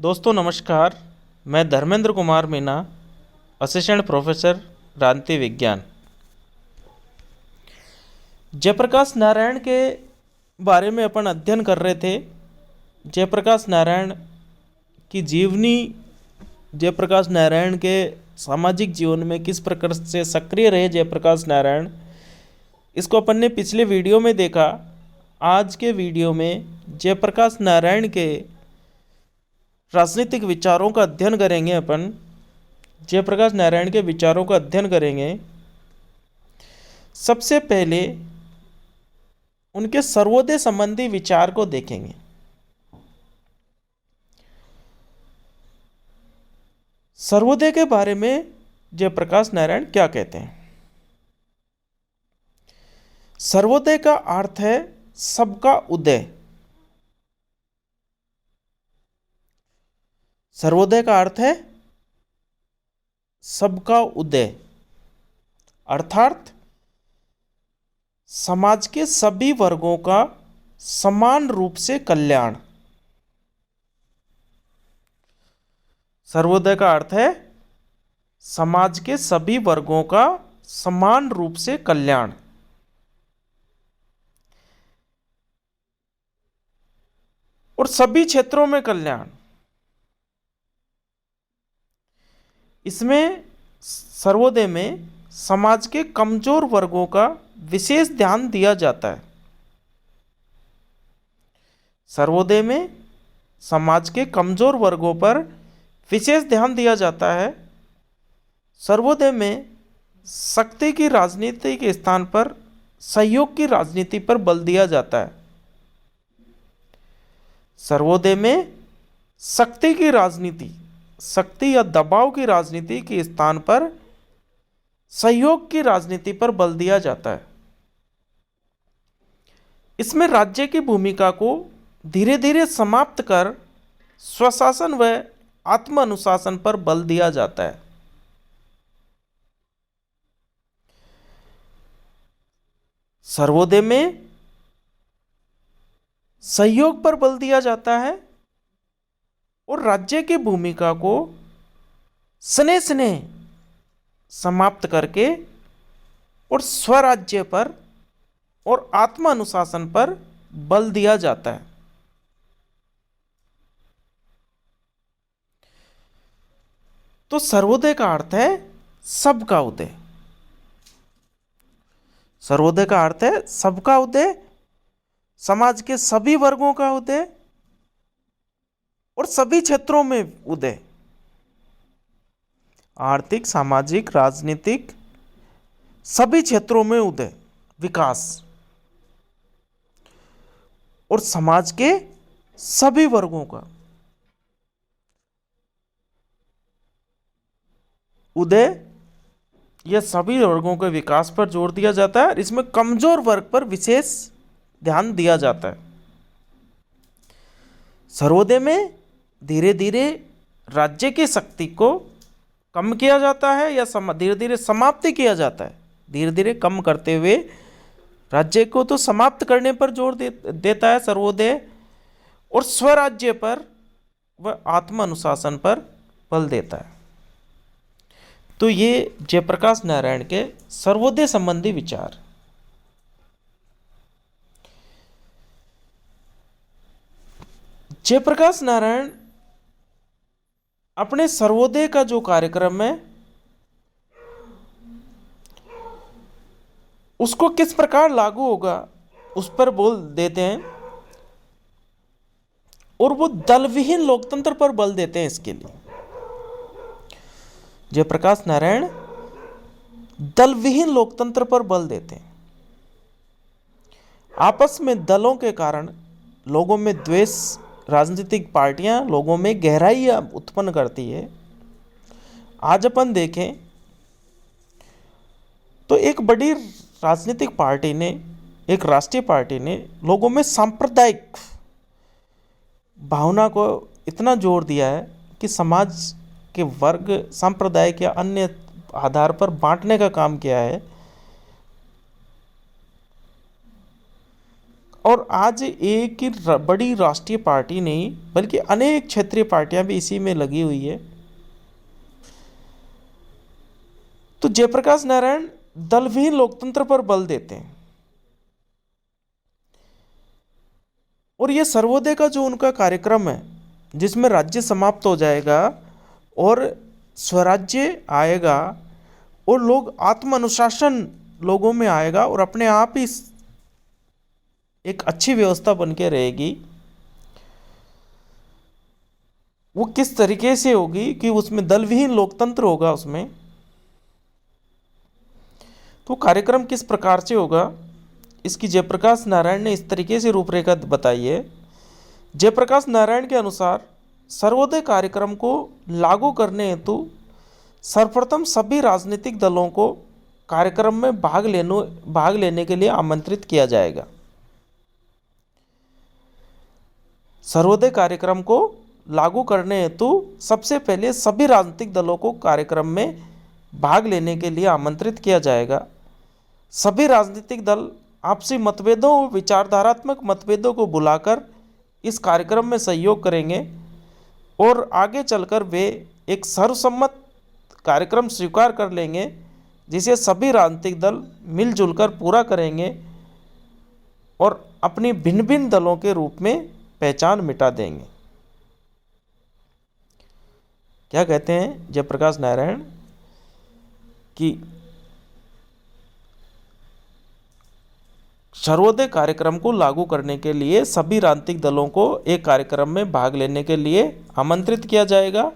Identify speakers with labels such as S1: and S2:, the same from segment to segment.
S1: दोस्तों नमस्कार। मैं धर्मेंद्र कुमार मीना, असिस्टेंट प्रोफेसर रांति विज्ञान। जयप्रकाश नारायण के बारे में अपन अध्ययन कर रहे थे। जयप्रकाश नारायण की जीवनी, जयप्रकाश नारायण के सामाजिक जीवन में किस प्रकार से सक्रिय रहे जयप्रकाश नारायण, इसको अपन ने पिछले वीडियो में देखा। आज के वीडियो में जयप्रकाश नारायण के राजनीतिक विचारों का अध्ययन करेंगे। अपन जयप्रकाश नारायण के विचारों का अध्ययन करेंगे। सबसे पहले उनके सर्वोदय संबंधी विचार को देखेंगे। सर्वोदय के बारे में जयप्रकाश नारायण क्या कहते हैं? सर्वोदय का अर्थ है सबका उदय। सर्वोदय का अर्थ है सबका उदय, अर्थात समाज के सभी वर्गों का समान रूप से कल्याण। सर्वोदय का अर्थ है समाज के सभी वर्गों का समान रूप से कल्याण। और सभी क्षेत्रों में कल्याण। इसमें सर्वोदय में समाज के कमजोर वर्गों का विशेष ध्यान दिया जाता है। सर्वोदय में समाज के कमजोर वर्गों पर विशेष ध्यान दिया जाता है। सर्वोदय में शक्ति की राजनीति के स्थान पर सहयोग की राजनीति पर बल दिया जाता है। सर्वोदय में शक्ति की राजनीति, शक्ति या दबाव की राजनीति के स्थान पर सहयोग की राजनीति पर बल दिया जाता है। इसमें राज्य की भूमिका को धीरे धीरे समाप्त कर स्वशासन व आत्म अनुशासन पर बल दिया जाता है। सर्वोदय में सहयोग पर बल दिया जाता है और राज्य की भूमिका को स्नेह स्नेह समाप्त करके और स्वराज्य पर और आत्म अनुशासन पर बल दिया जाता है। तो सर्वोदय का अर्थ है सबका उदय। सर्वोदय का अर्थ है सबका उदय, समाज के सभी वर्गों का उदय और सभी क्षेत्रों में उदय। आर्थिक, सामाजिक, राजनीतिक सभी क्षेत्रों में उदय, विकास और समाज के सभी वर्गों का उदय। यह सभी वर्गों के विकास पर जोर दिया जाता है और इसमें कमजोर वर्ग पर विशेष ध्यान दिया जाता है। सर्वोदय में धीरे धीरे राज्य की शक्ति को कम किया जाता है या धीरे धीरे समाप्ति किया जाता है। धीरे धीरे कम करते हुए राज्य को तो समाप्त करने पर जोर देता है सर्वोदय, और स्वराज्य पर व आत्म अनुशासन पर बल देता है। तो ये जयप्रकाश नारायण के सर्वोदय संबंधी विचार। जयप्रकाश नारायण अपने सर्वोदय का जो कार्यक्रम है उसको किस प्रकार लागू होगा उस पर बोल देते हैं, और वो दलविहीन लोकतंत्र पर बल देते हैं। इसके लिए जयप्रकाश नारायण दलविहीन लोकतंत्र पर बल देते हैं। आपस में दलों के कारण लोगों में द्वेष, राजनीतिक पार्टियां लोगों में गहराई उत्पन्न करती है। आज अपन देखें तो एक बड़ी राजनीतिक पार्टी ने, एक राष्ट्रीय पार्टी ने लोगों में सांप्रदायिक भावना को इतना जोर दिया है कि समाज के वर्ग सांप्रदायिक या अन्य आधार पर बांटने का काम किया है। और आज एक ही बड़ी राष्ट्रीय पार्टी नहीं बल्कि अनेक क्षेत्रीय पार्टियां भी इसी में लगी हुई है। तो जयप्रकाश नारायण दलविहीन लोकतंत्र पर बल देते हैं और ये सर्वोदय का जो उनका कार्यक्रम है जिसमें राज्य समाप्त हो जाएगा और स्वराज्य आएगा और लोग आत्म अनुशासन लोगों में आएगा और अपने आप ही एक अच्छी व्यवस्था बन के रहेगी। वो किस तरीके से होगी कि उसमें दलविहीन लोकतंत्र होगा उसमें। तो कार्यक्रम किस प्रकार से होगा इसकी जयप्रकाश नारायण ने इस तरीके से रूपरेखा बताई है। जयप्रकाश नारायण के अनुसार सर्वोदय कार्यक्रम को लागू करने हेतु सर्वप्रथम सभी राजनीतिक दलों को कार्यक्रम में भाग लेने के लिए आमंत्रित किया जाएगा। सर्वोदय कार्यक्रम को लागू करने हेतु सबसे पहले सभी राजनीतिक दलों को कार्यक्रम में भाग लेने के लिए आमंत्रित किया जाएगा। सभी राजनीतिक दल आपसी मतभेदों और विचारधारात्मक मतभेदों को बुलाकर इस कार्यक्रम में सहयोग करेंगे और आगे चलकर वे एक सर्वसम्मत कार्यक्रम स्वीकार कर लेंगे जिसे सभी राजनीतिक दल मिलजुल कर पूरा करेंगे और अपनी भिन्न भिन्न दलों के रूप में पहचान मिटा देंगे। क्या कहते हैं जयप्रकाश नारायण कि सर्वोदय कार्यक्रम को लागू करने के लिए सभी राजनीतिक दलों को एक कार्यक्रम में भाग लेने के लिए आमंत्रित किया जाएगा।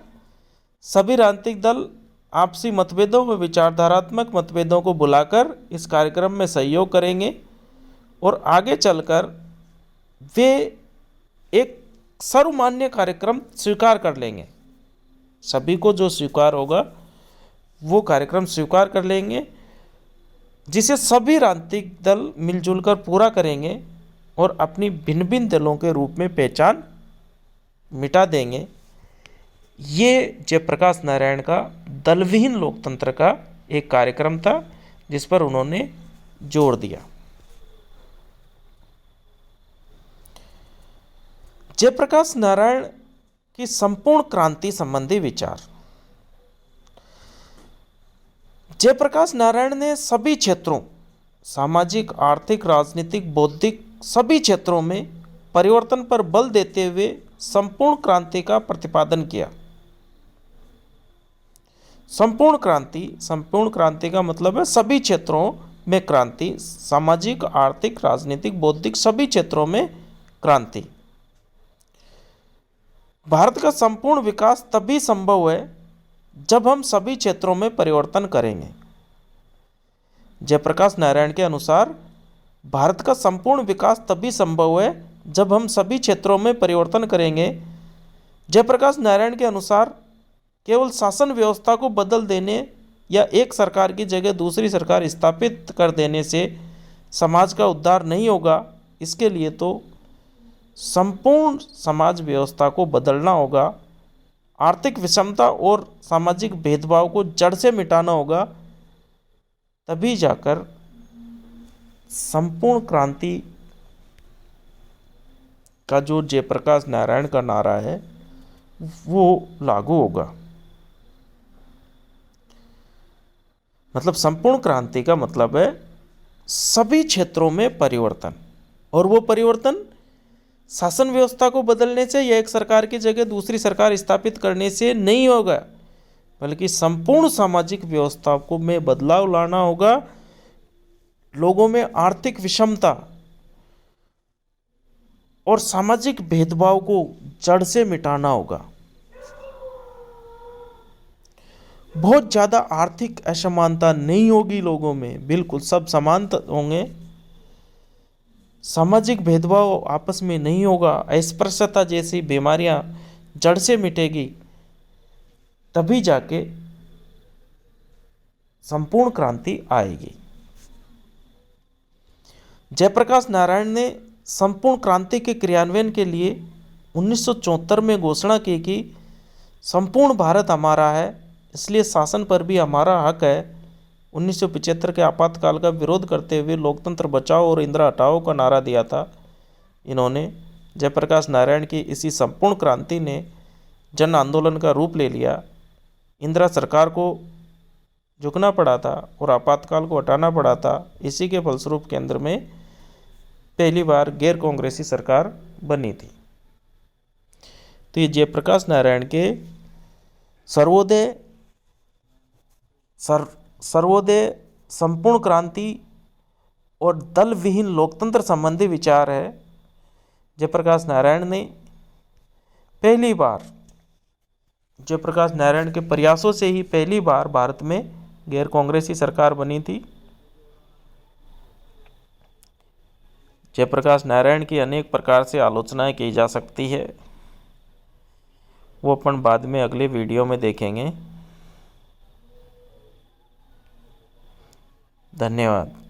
S1: सभी राजनीतिक दल आपसी मतभेदों व विचारधारात्मक मतभेदों को बुलाकर इस कार्यक्रम में सहयोग करेंगे और आगे चलकर वे एक सर्वमान्य कार्यक्रम स्वीकार कर लेंगे। सभी को जो स्वीकार होगा वो कार्यक्रम स्वीकार कर लेंगे जिसे सभी राजनीतिक दल मिलजुल कर पूरा करेंगे और अपनी भिन्न भिन्न दलों के रूप में पहचान मिटा देंगे। ये जयप्रकाश नारायण का दलविहीन लोकतंत्र का एक कार्यक्रम था जिस पर उन्होंने जोर दिया। जयप्रकाश नारायण की संपूर्ण क्रांति संबंधी विचार। जयप्रकाश नारायण ने सभी क्षेत्रों सामाजिक, आर्थिक, राजनीतिक, बौद्धिक सभी क्षेत्रों में परिवर्तन पर बल देते हुए संपूर्ण क्रांति का प्रतिपादन किया। संपूर्ण क्रांति का मतलब है सभी क्षेत्रों में क्रांति, सामाजिक, आर्थिक, राजनीतिक, बौद्धिक सभी क्षेत्रों में क्रांति। भारत का संपूर्ण विकास तभी संभव है जब हम सभी क्षेत्रों में परिवर्तन करेंगे। जयप्रकाश नारायण के अनुसार भारत का संपूर्ण विकास तभी संभव है जब हम सभी क्षेत्रों में परिवर्तन करेंगे। जयप्रकाश नारायण के अनुसार केवल शासन व्यवस्था को बदल देने या एक सरकार की जगह दूसरी सरकार स्थापित कर देने से समाज का उद्धार नहीं होगा। इसके लिए तो संपूर्ण समाज व्यवस्था को बदलना होगा। आर्थिक विषमता और सामाजिक भेदभाव को जड़ से मिटाना होगा, तभी जाकर संपूर्ण क्रांति का जो जयप्रकाश नारायण का नारा है वो लागू होगा। मतलब संपूर्ण क्रांति का मतलब है सभी क्षेत्रों में परिवर्तन, और वो परिवर्तन शासन व्यवस्था को बदलने से या एक सरकार की जगह दूसरी सरकार स्थापित करने से नहीं होगा, बल्कि संपूर्ण सामाजिक व्यवस्था को में बदलाव लाना होगा। लोगों में आर्थिक विषमता और सामाजिक भेदभाव को जड़ से मिटाना होगा। बहुत ज़्यादा आर्थिक असमानता नहीं होगी लोगों में, बिल्कुल सब समान होंगे। सामाजिक भेदभाव आपस में नहीं होगा। अस्पृश्यता जैसी बीमारियां जड़ से मिटेगी, तभी जाके संपूर्ण क्रांति आएगी। जयप्रकाश नारायण ने संपूर्ण क्रांति के क्रियान्वयन के लिए 1974 में घोषणा की कि संपूर्ण भारत हमारा है, इसलिए शासन पर भी हमारा हक है। 1975 के आपातकाल का विरोध करते हुए लोकतंत्र बचाओ और इंदिरा हटाओ का नारा दिया था। इन्होंने जयप्रकाश नारायण की इसी संपूर्ण क्रांति ने जन आंदोलन का रूप ले लिया। इंदिरा सरकार को झुकना पड़ा था और आपातकाल को हटाना पड़ा था। इसी के फलस्वरूप केंद्र में पहली बार गैर कांग्रेसी सरकार बनी थी। तो ये जयप्रकाश नारायण के सर्वोदय, संपूर्ण क्रांति और दल विहीन लोकतंत्र संबंधी विचार है। जयप्रकाश नारायण ने पहली बार, जयप्रकाश नारायण के प्रयासों से ही पहली बार भारत में गैर कांग्रेसी सरकार बनी थी। जयप्रकाश नारायण की अनेक प्रकार से आलोचनाएं की जा सकती है, वो अपन बाद में अगले वीडियो में देखेंगे। धन्यवाद।